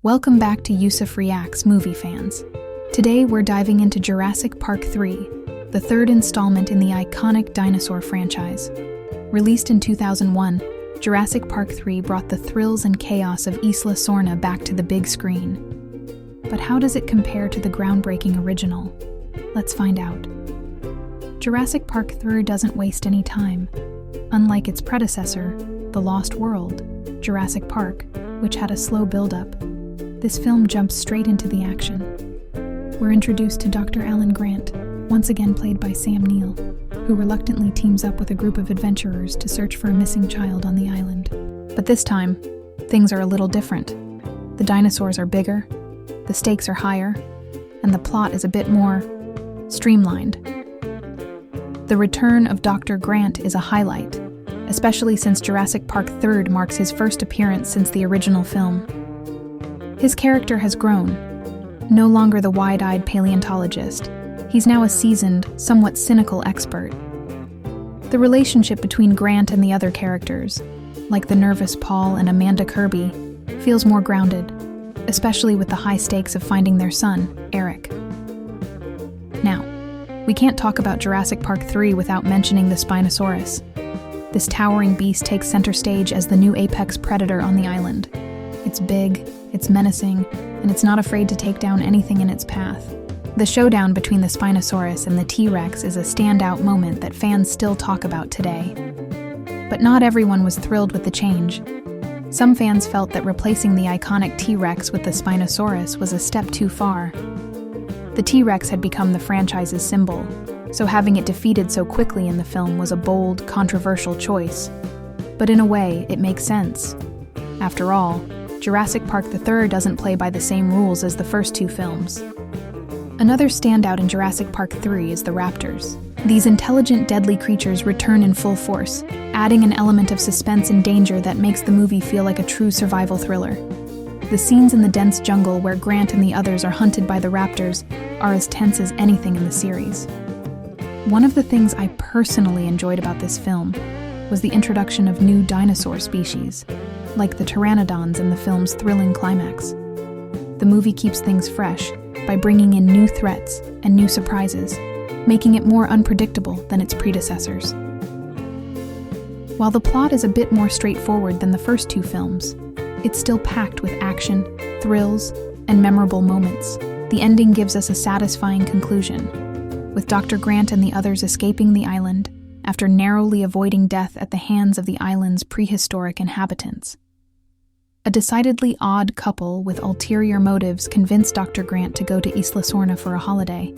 Welcome back to Yusuf Reacts Movie Fans. Today we're diving into Jurassic Park III, the third installment in the iconic Dinosaur franchise. Released in 2001, Jurassic Park III brought the thrills and chaos of Isla Sorna back to the big screen. But how does it compare to the groundbreaking original? Let's find out. Jurassic Park III doesn't waste any time. Unlike its predecessor, The Lost World, Jurassic Park, which had a slow build-up, this film jumps straight into the action. We're introduced to Dr. Alan Grant, once again played by Sam Neill, who reluctantly teams up with a group of adventurers to search for a missing child on the island. But this time, things are a little different. The dinosaurs are bigger, the stakes are higher, and the plot is a bit more streamlined. The return of Dr. Grant is a highlight, especially since Jurassic Park III marks his first appearance since the original film. His character has grown. No longer the wide-eyed paleontologist, he's now a seasoned, somewhat cynical expert. The relationship between Grant and the other characters, like the nervous Paul and Amanda Kirby, feels more grounded, especially with the high stakes of finding their son, Eric. Now, we can't talk about Jurassic Park III without mentioning the Spinosaurus. This towering beast takes center stage as the new apex predator on the island. It's big, it's menacing, and it's not afraid to take down anything in its path. The showdown between the Spinosaurus and the T-Rex is a standout moment that fans still talk about today. But not everyone was thrilled with the change. Some fans felt that replacing the iconic T-Rex with the Spinosaurus was a step too far. The T-Rex had become the franchise's symbol, so having it defeated so quickly in the film was a bold, controversial choice. But in a way, it makes sense. After all, Jurassic Park III doesn't play by the same rules as the first two films. Another standout in Jurassic Park III is the Raptors. These intelligent, deadly creatures return in full force, adding an element of suspense and danger that makes the movie feel like a true survival thriller. The scenes in the dense jungle where Grant and the others are hunted by the Raptors are as tense as anything in the series. One of the things I personally enjoyed about this film was the introduction of new dinosaur species, like the Pteranodons in the film's thrilling climax. The movie keeps things fresh by bringing in new threats and new surprises, making it more unpredictable than its predecessors. While the plot is a bit more straightforward than the first two films, it's still packed with action, thrills, and memorable moments. The ending gives us a satisfying conclusion, with Dr. Grant and the others escaping the island after narrowly avoiding death at the hands of the island's prehistoric inhabitants. A decidedly odd couple with ulterior motives convince Dr. Grant to go to Isla Sorna for a holiday,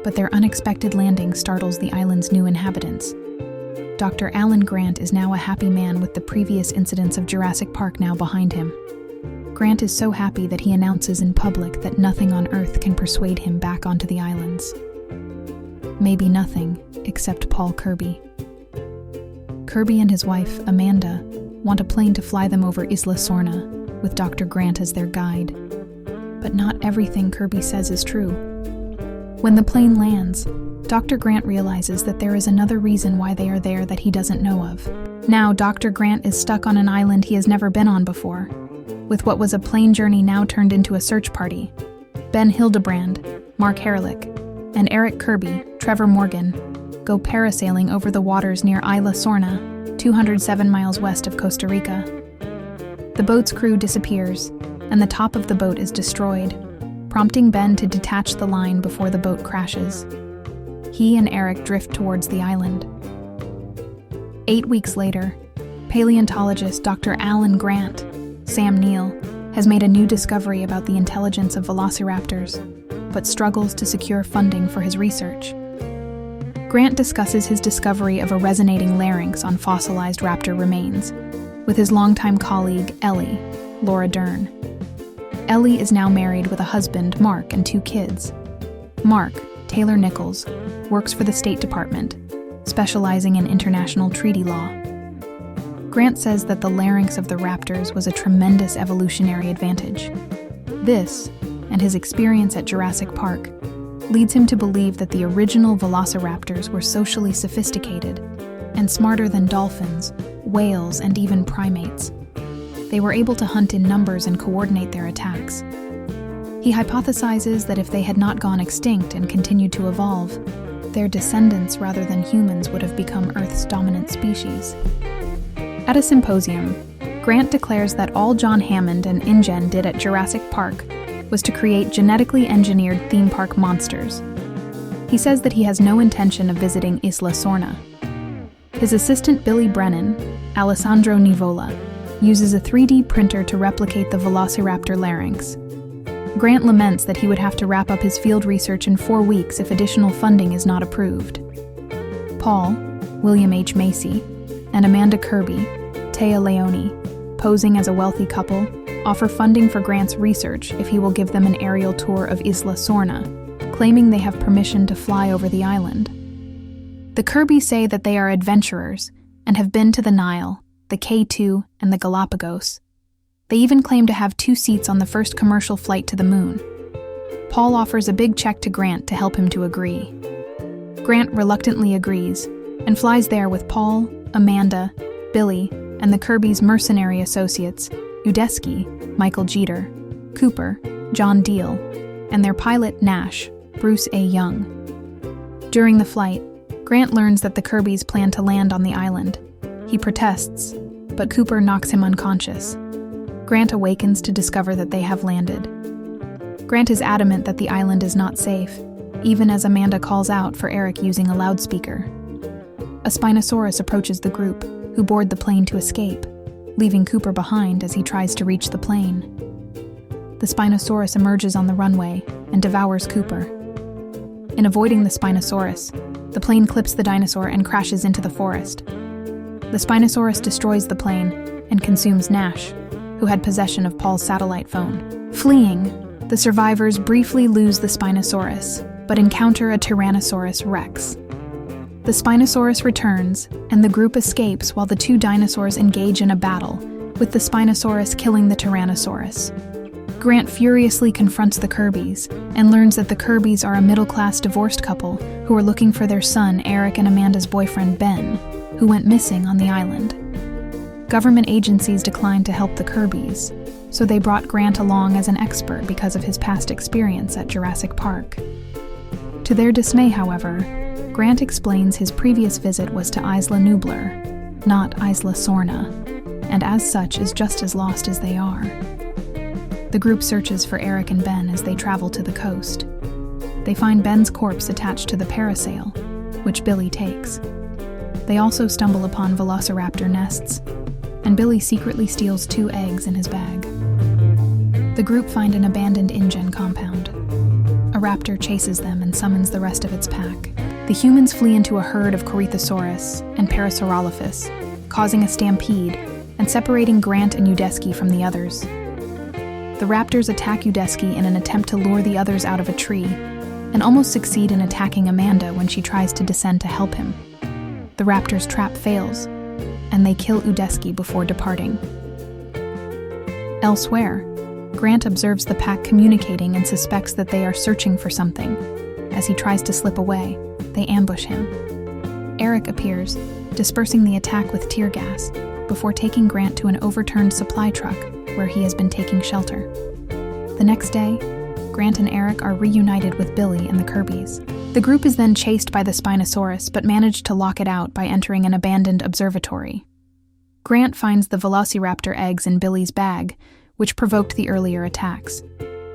but their unexpected landing startles the island's new inhabitants. Dr. Alan Grant is now a happy man with the previous incidents of Jurassic Park now behind him. Grant is so happy that he announces in public that nothing on Earth can persuade him back onto the islands. Maybe nothing, except Paul Kirby. Kirby and his wife, Amanda, want a plane to fly them over Isla Sorna, with Dr. Grant as their guide. But not everything Kirby says is true. When the plane lands, Dr. Grant realizes that there is another reason why they are there that he doesn't know of. Now Dr. Grant is stuck on an island he has never been on before, with what was a plane journey now turned into a search party. Ben Hildebrand, Mark Herlick, and Eric Kirby, Trevor Morgan, go parasailing over the waters near Isla Sorna, 207 miles west of Costa Rica. The boat's crew disappears, and the top of the boat is destroyed, prompting Ben to detach the line before the boat crashes. He and Eric drift towards the island. 8 weeks later, paleontologist Dr. Alan Grant, Sam Neill, has made a new discovery about the intelligence of velociraptors, but struggles to secure funding for his research. Grant discusses his discovery of a resonating larynx on fossilized raptor remains with his longtime colleague, Ellie, Laura Dern. Ellie is now married with a husband, Mark, and 2 kids. Mark, Taylor Nichols, works for the State Department, specializing in international treaty law. Grant says that the larynx of the raptors was a tremendous evolutionary advantage. This, and his experience at Jurassic Park, leads him to believe that the original velociraptors were socially sophisticated and smarter than dolphins, whales, and even primates. they were able to hunt in numbers and coordinate their attacks. He hypothesizes that if they had not gone extinct and continued to evolve, their descendants rather than humans would have become Earth's dominant species. At a symposium, Grant declares that all John Hammond and InGen did at Jurassic Park was to create genetically engineered theme park monsters. He says that he has no intention of visiting Isla Sorna. His assistant Billy Brennan, Alessandro Nivola, uses a 3D printer to replicate the velociraptor larynx. Grant laments that he would have to wrap up his field research in 4 weeks if additional funding is not approved. Paul, William H. Macy, and Amanda Kirby, Taya Leone, posing as a wealthy couple, offer funding for Grant's research if he will give them an aerial tour of Isla Sorna, claiming they have permission to fly over the island. The Kirbys say that they are adventurers and have been to the Nile, the K2, and the Galapagos. They even claim to have 2 seats on the first commercial flight to the moon. Paul offers a big check to Grant to help him to agree. Grant reluctantly agrees and flies there with Paul, Amanda, Billy, and the Kirbys' mercenary associates, Udesky, Michael Jeter, Cooper, John Diehl, and their pilot Nash, Bruce A. Young. During the flight, Grant learns that the Kirbys plan to land on the island. He protests, but Cooper knocks him unconscious. Grant awakens to discover that they have landed. Grant is adamant that the island is not safe, even as Amanda calls out for Eric using a loudspeaker. A Spinosaurus approaches the group, who board the plane to escape, leaving Cooper behind as he tries to reach the plane. The Spinosaurus emerges on the runway and devours Cooper. In avoiding the Spinosaurus, the plane clips the dinosaur and crashes into the forest. The Spinosaurus destroys the plane and consumes Nash, who had possession of Paul's satellite phone. Fleeing, the survivors briefly lose the Spinosaurus, but encounter a Tyrannosaurus Rex. The Spinosaurus returns, and the group escapes while the 2 dinosaurs engage in a battle, with the Spinosaurus killing the Tyrannosaurus. Grant furiously confronts the Kirbys and learns that the Kirbys are a middle-class divorced couple who are looking for their son Eric and Amanda's boyfriend Ben, who went missing on the island. Government agencies declined to help the Kirbys, so they brought Grant along as an expert because of his past experience at Jurassic Park. To their dismay, however, Grant explains his previous visit was to Isla Nublar, not Isla Sorna, and as such is just as lost as they are. The group searches for Eric and Ben as they travel to the coast. They find Ben's corpse attached to the parasail, which Billy takes. They also stumble upon velociraptor nests, and Billy secretly steals 2 eggs in his bag. The group find an abandoned InGen compound. A raptor chases them and summons the rest of its pack. The humans flee into a herd of Corythosaurus and Parasaurolophus, causing a stampede and separating Grant and Udesky from the others. The raptors attack Udesky in an attempt to lure the others out of a tree, and almost succeed in attacking Amanda when she tries to descend to help him. The raptors' trap fails, and they kill Udesky before departing. Elsewhere, Grant observes the pack communicating and suspects that they are searching for something. As he tries to slip away, they ambush him. Eric appears, dispersing the attack with tear gas, before taking Grant to an overturned supply truck where he has been taking shelter. The next day, Grant and Eric are reunited with Billy and the Kirbys. The group is then chased by the Spinosaurus but managed to lock it out by entering an abandoned observatory. Grant finds the velociraptor eggs in Billy's bag, which provoked the earlier attacks.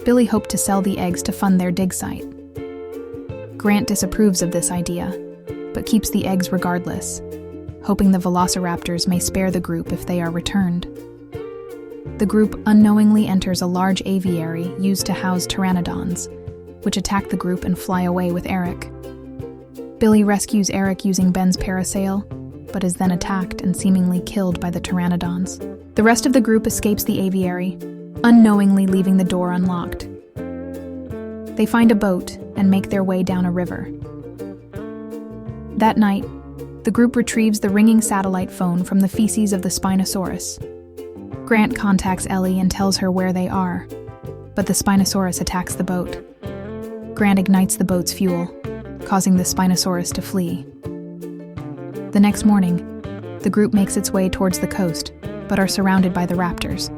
Billy hoped to sell the eggs to fund their dig site. Grant disapproves of this idea, but keeps the eggs regardless, hoping the velociraptors may spare the group if they are returned. The group unknowingly enters a large aviary used to house pteranodons, which attack the group and fly away with Eric. Billy rescues Eric using Ben's parasail, but is then attacked and seemingly killed by the pteranodons. The rest of the group escapes the aviary, unknowingly leaving the door unlocked. They find a boat and make their way down a river. That night, the group retrieves the ringing satellite phone from the feces of the Spinosaurus. Grant contacts Ellie and tells her where they are, but the Spinosaurus attacks the boat. Grant ignites the boat's fuel, causing the Spinosaurus to flee. The next morning, the group makes its way towards the coast, but are surrounded by the Raptors.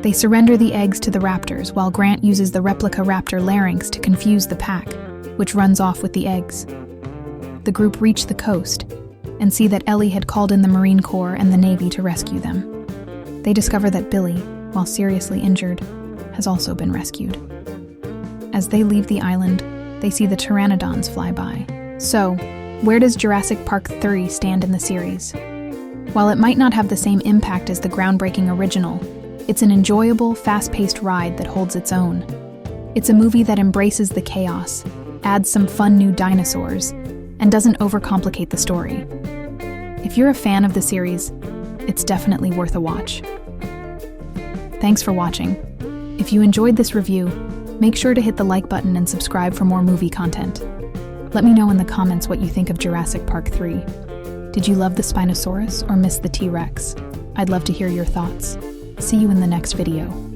They surrender the eggs to the Raptors, while Grant uses the replica raptor larynx to confuse the pack, which runs off with the eggs. The group reach the coast and see that Ellie had called in the Marine Corps and the Navy to rescue them. They discover that Billy, while seriously injured, has also been rescued. As they leave the island, they see the Pteranodons fly by. So, where does Jurassic Park III stand in the series? While it might not have the same impact as the groundbreaking original, it's an enjoyable, fast-paced ride that holds its own. It's a movie that embraces the chaos, adds some fun new dinosaurs, and doesn't overcomplicate the story. If you're a fan of the series, it's definitely worth a watch. Thanks for watching. If you enjoyed this review, make sure to hit the like button and subscribe for more movie content. Let me know in the comments what you think of Jurassic Park 3. Did you love the Spinosaurus or miss the T-Rex? I'd love to hear your thoughts. See you in the next video.